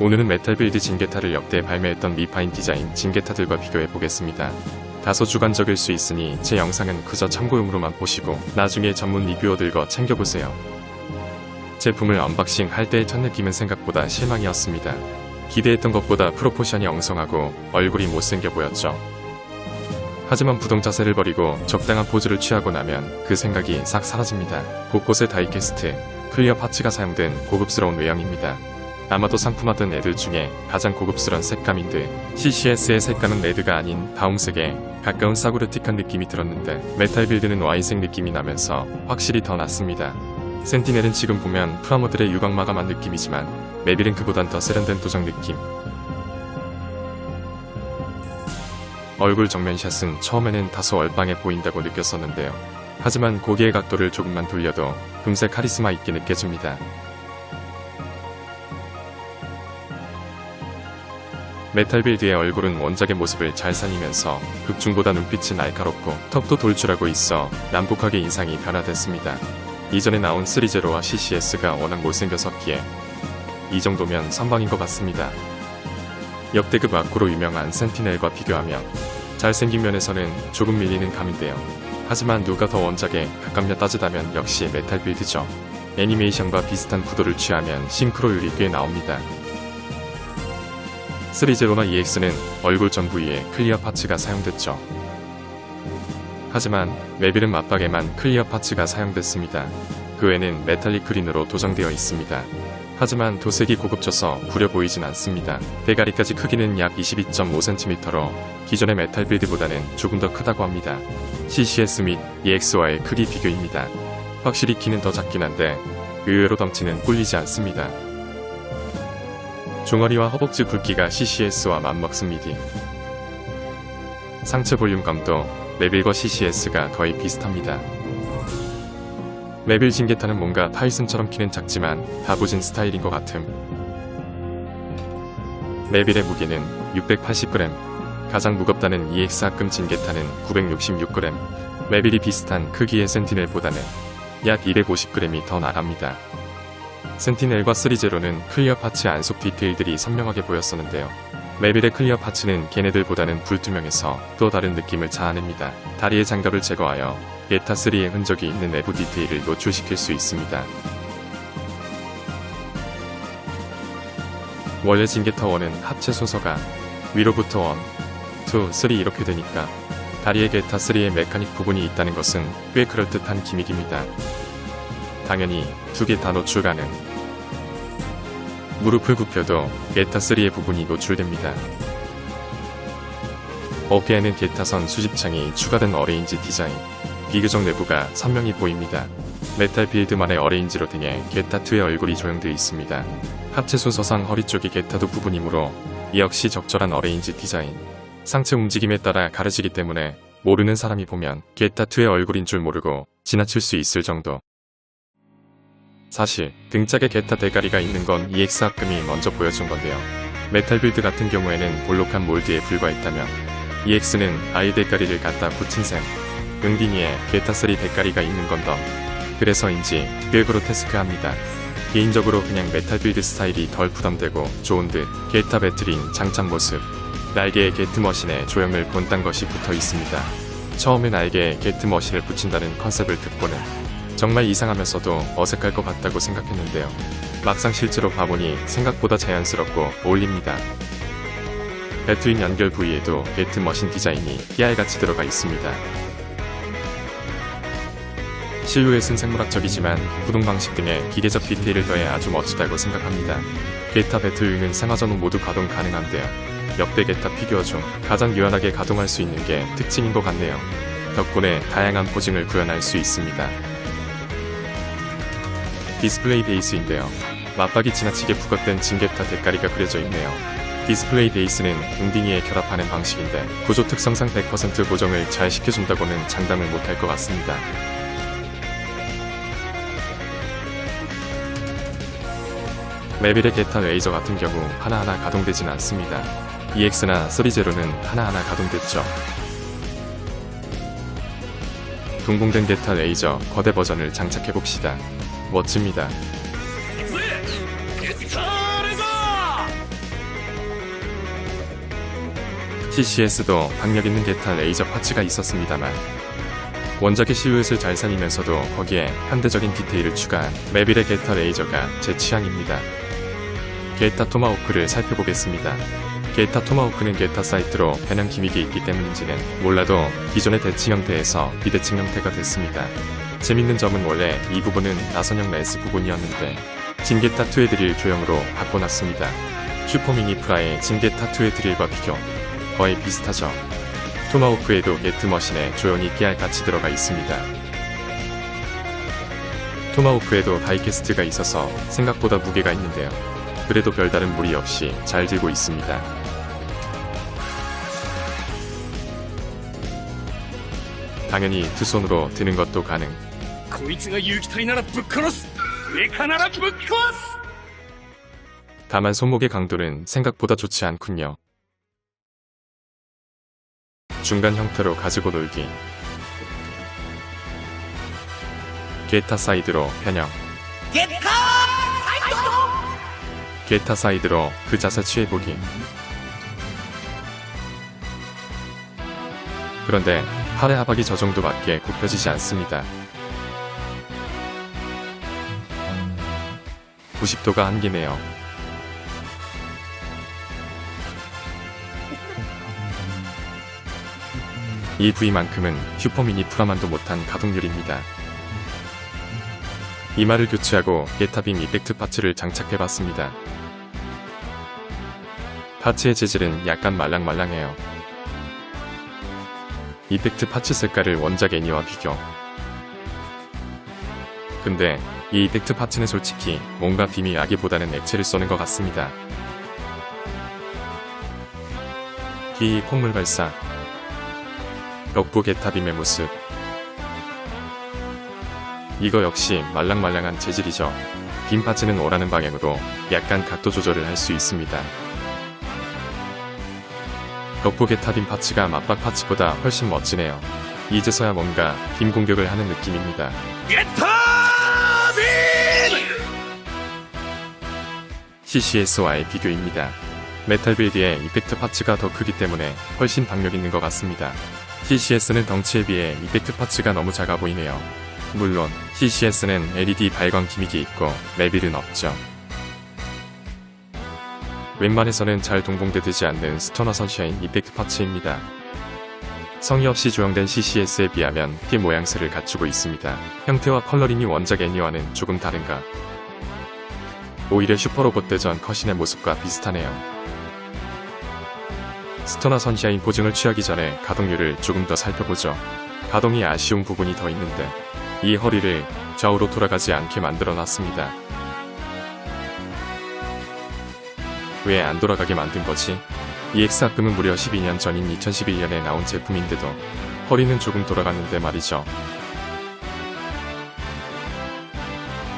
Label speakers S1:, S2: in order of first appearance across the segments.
S1: 오늘은 메탈빌드 진게타를 역대 발매했던 리파인 디자인 진게타들과 비교해보겠습니다. 다소 주관적일 수 있으니 제 영상은 그저 참고용으로만 보시고 나중에 전문 리뷰어들과 챙겨보세요. 제품을 언박싱 할 때의 첫 느낌은 생각보다 실망이었습니다. 기대했던 것보다 프로포션이 엉성하고 얼굴이 못생겨 보였죠. 하지만 부동 자세를 버리고 적당한 포즈를 취하고 나면 그 생각이 싹 사라집니다. 곳곳에 다이캐스트, 클리어 파츠가 사용된 고급스러운 외형입니다. 아마도 상품하던 애들 중에 가장 고급스러운 색감인 듯 CCS의 색감은 레드가 아닌 다홍색에 가까운 사구르틱한 느낌이 들었는데 메탈빌드는 와인색 느낌이 나면서 확실히 더 낫습니다. 센티넬은 지금 보면 프라모델의 유광마감한 느낌이지만 메빌은 그보단 더 세련된 도장 느낌. 얼굴 정면샷은 처음에는 다소 얼빵해 보인다고 느꼈었는데요. 하지만 고개의 각도를 조금만 돌려도 금세 카리스마 있게 느껴집니다. 메탈빌드의 얼굴은 원작의 모습을 잘 살리면서 극중보다 눈빛이 날카롭고 턱도 돌출하고 있어 난폭하게 인상이 변화됐습니다. 이전에 나온 3제로와 CCS가 워낙 못생겼었기에 이 정도면 선방인 것 같습니다. 역대급 아쿠로 유명한 센티넬과 비교하면 잘생긴 면에서는 조금 밀리는 감인데요. 하지만 누가 더 원작에 가깝냐 따지다면 역시 메탈빌드죠. 애니메이션과 비슷한 구도를 취하면 싱크로율이 꽤 나옵니다. 3제로나 EX는 얼굴 전 부위에 클리어 파츠가 사용됐죠. 하지만 메빌은 맞박에만 클리어 파츠가 사용됐습니다. 그 외는 메탈릭 그린으로 도장되어 있습니다. 하지만 도색이 고급져서 구려 보이진 않습니다. 대가리까지 크기는 약 22.5cm로 기존의 메탈빌드보다는 조금 더 크다고 합니다. CCS 및 EX와의 크기 비교입니다. 확실히 키는 더 작긴 한데 의외로 덩치는 꿀리지 않습니다. 종아리와 허벅지 굵기가 CCS와 맞먹습니다. 상체 볼륨감도 메빌과 CCS가 거의 비슷합니다. 메빌 진게타는 뭔가 타이슨처럼 키는 작지만 다부진 스타일인 것 같음. 메빌의 무게는 680g, 가장 무겁다는 EX 합금 진게타는 966g, 메빌이 비슷한 크기의 센티넬보다는 약 250g이 더 나갑니다. 센티넬과 3제로는 클리어 파츠 안속 디테일들이 선명하게 보였었는데요. 메빌의 클리어 파츠는 걔네들보다는 불투명해서 또 다른 느낌을 자아냅니다. 다리의 장갑을 제거하여 게타3의 흔적이 있는 내부 디테일을 노출시킬 수 있습니다. 원래 진게타1은 합체 순서가 위로부터 1, 2, 3 이렇게 되니까 다리에 게타3의 메카닉 부분이 있다는 것은 꽤 그럴듯한 기믹입니다. 당연히 두 개 다 노출 가능. 무릎을 굽혀도 게타3의 부분이 노출됩니다. 어깨에는 게타선 수집창이 추가된 어레인지 디자인. 비교적 내부가 선명히 보입니다. 메탈 빌드만의 어레인지로 등에 게타2의 얼굴이 조형되어 있습니다. 합체 순서상 허리 쪽이 게타2 부분이므로 이 역시 적절한 어레인지 디자인. 상체 움직임에 따라 가려지기 때문에 모르는 사람이 보면 게타2의 얼굴인 줄 모르고 지나칠 수 있을 정도. 사실 등짝에 게타 대가리가 있는 건 EX 합금이 먼저 보여준 건데요. 메탈 빌드 같은 경우에는 볼록한 몰드에 불과했다면 EX는 아이 대가리를 갖다 붙인 셈. 응딩이에 게타3 대가리가 있는 건 더. 그래서인지 꽤 그로테스크합니다. 개인적으로 그냥 메탈 빌드 스타일이 덜 부담되고 좋은 듯 게타 배틀인 장착 모습. 날개에 게트 머신에 조형을 본딴 것이 붙어 있습니다. 처음에 날개에 게트 머신을 붙인다는 컨셉을 듣고는 정말 이상하면서도 어색할 것 같다고 생각했는데요. 막상 실제로 봐보니 생각보다 자연스럽고 어울립니다. 배트윈 연결 부위에도 게트 머신 디자인이 깨알같이 들어가 있습니다. 실루엣은 생물학적이지만 구동 방식 등의 기계적 디테일을 더해 아주 멋지다고 생각합니다. 게타 배틀윙은 생화전후 모두 가동 가능한데요. 역대 게타 피규어 중 가장 유연하게 가동할 수 있는 게 특징인 것 같네요. 덕분에 다양한 포징을 구현할 수 있습니다. 디스플레이 베이스인데요. 맞박이 지나치게 부각된 진게타 대가리가 그려져 있네요. 디스플레이 베이스는 웅딩이에 결합하는 방식인데 구조 특성상 100% 고정을 잘 시켜준다고는 장담을 못할 것 같습니다. 메빌의 게타 레이저 같은 경우 하나하나 가동되진 않습니다. EX나 3제로는 하나하나 가동됐죠. 동봉된 게타 레이저 거대 버전을 장착해봅시다. 멋집니다. CCS도 박력 있는 게타 레이저 파츠가 있었습니다만 원작의 실루엣을 잘 살리면서도 거기에 현대적인 디테일을 추가한 메빌의 게타 레이저가 제 취향입니다. 게타 토마호크를 살펴보겠습니다. 게타 토마호크는 게타 사이트로 변형 기믹이 있기 때문인지는 몰라도 기존의 대칭 형태에서 비대칭 형태가 됐습니다. 재밌는 점은 원래 이 부분은 나선형 레스 부분이었는데 진게타2의 드릴 조형으로 바꿔놨습니다. 슈퍼미니 프라의 진게타2의 드릴과 비교 거의 비슷하죠. 토마호크에도 게트머신의 조형이 깨알같이 들어가 있습니다. 토마호크에도 다이캐스트가 있어서 생각보다 무게가 있는데요. 그래도 별다른 무리 없이 잘 들고 있습니다. 당연히 두 손으로 드는 것도 가능.
S2: こいつが有機体ならぶっ殺すメカならぶっ壊す
S1: 다만 손목의 강도는 생각보다 좋지 않군요. 중간 형태로 가지고 놀기. 게타 사이드로 변형. 게타 사이드로 그 자세 취해보기. 그런데 팔의 하박이 저 정도밖에 굽혀지지 않습니다. 90도가 한계네요. 이 부위만큼은 슈퍼미니 프라만도 못한 가동률입니다. 이마를 교체하고 게타빔 이펙트 파츠를 장착해봤습니다. 파츠의 재질은 약간 말랑말랑해요. 이펙트 파츠 색깔을 원작 애니와 비교. 근데 이 이펙트 파츠는 솔직히 뭔가 빔이 아기보다는 액체를 쏘는 것 같습니다. 기 콧물 발사. 럭부 게타빔의 모습. 이거 역시 말랑말랑한 재질이죠. 빔 파츠는 오라는 방향으로 약간 각도 조절을 할 수 있습니다. 럭부 게타빔 파츠가 맞박 파츠보다 훨씬 멋지네요. 이제서야 뭔가 빔 공격을 하는 느낌입니다. CCS와의 비교입니다. 메탈 빌드의 이펙트 파츠가 더 크기 때문에 훨씬 박력 있는 것 같습니다. CCS는 덩치에 비해 이펙트 파츠가 너무 작아 보이네요. 물론 CCS는 LED 발광 기믹이 있고 메빌은 없죠. 웬만해서는 잘 동봉되지 않는 스토너 선샤인 이펙트 파츠입니다. 성의 없이 조형된 CCS에 비하면 티 모양새를 갖추고 있습니다. 형태와 컬러링이 원작 애니와는 조금 다른가. 오히려 슈퍼로봇 대전 컷신의 모습과 비슷하네요. 스토너 선샤인 보증을 취하기 전에 가동률을 조금 더 살펴보죠. 가동이 아쉬운 부분이 더 있는데 이 허리를 좌우로 돌아가지 않게 만들어 놨습니다. 왜 안 돌아가게 만든 거지? EX 아금은 무려 12년 전인 2011년에 나온 제품인데도 허리는 조금 돌아갔는데 말이죠.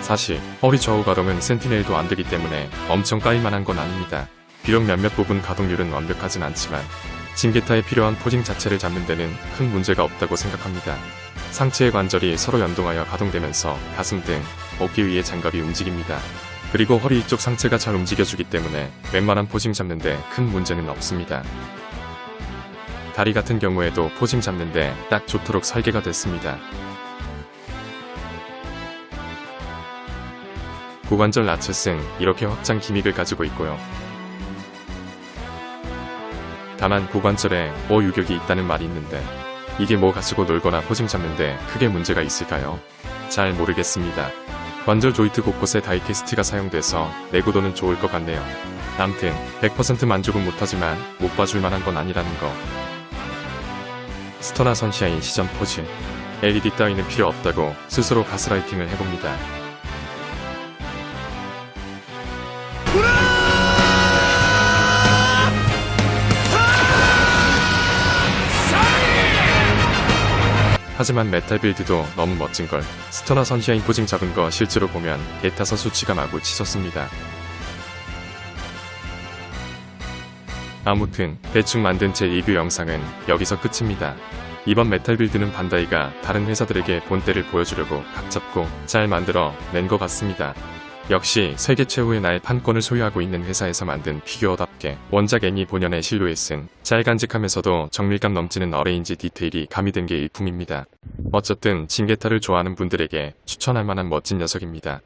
S1: 사실 허리 좌우 가동은 센티넬도 안 되기 때문에 엄청 까일만한 건 아닙니다. 비록 몇몇 부분 가동률은 완벽하진 않지만 진게타에 필요한 포징 자체를 잡는 데는 큰 문제가 없다고 생각합니다. 상체의 관절이 서로 연동하여 가동되면서 가슴 등 어깨 위의 장갑이 움직입니다. 그리고 허리 이쪽 상체가 잘 움직여주기 때문에 웬만한 포징 잡는데 큰 문제는 없습니다. 다리 같은 경우에도 포징 잡는데 딱 좋도록 설계가 됐습니다. 고관절 라쳇은 이렇게 확장 기믹을 가지고 있고요. 다만 고관절에 유격이 있다는 말이 있는데 이게 뭐 가지고 놀거나 포징 잡는데 크게 문제가 있을까요? 잘 모르겠습니다. 관절 조이트 곳곳에 다이캐스트가 사용돼서 내구도는 좋을 것 같네요. 암튼 100% 만족은 못하지만 못 봐줄 만한 건 아니라는 거. 스토너 선샤인 시전 포즈. LED 따위는 필요 없다고 스스로 가스라이팅을 해봅니다. 하지만 메탈 빌드도 너무 멋진걸. 스토너 선샤인 포징 잡은 거 실제로 보면 게타서 수치가 마구 치솟습니다. 아무튼 대충 만든 제 리뷰 영상은 여기서 끝입니다. 이번 메탈 빌드는 반다이가 다른 회사들에게 본때를 보여주려고 각 잡고 잘 만들어 낸 것 같습니다. 역시 세계 최후의 날 판권을 소유하고 있는 회사에서 만든 피규어답게 원작 애니 본연의 실루엣은 잘 간직하면서도 정밀감 넘치는 어레인지 디테일이 가미된 게 일품입니다. 어쨌든 징게타를 좋아하는 분들에게 추천할 만한 멋진 녀석입니다.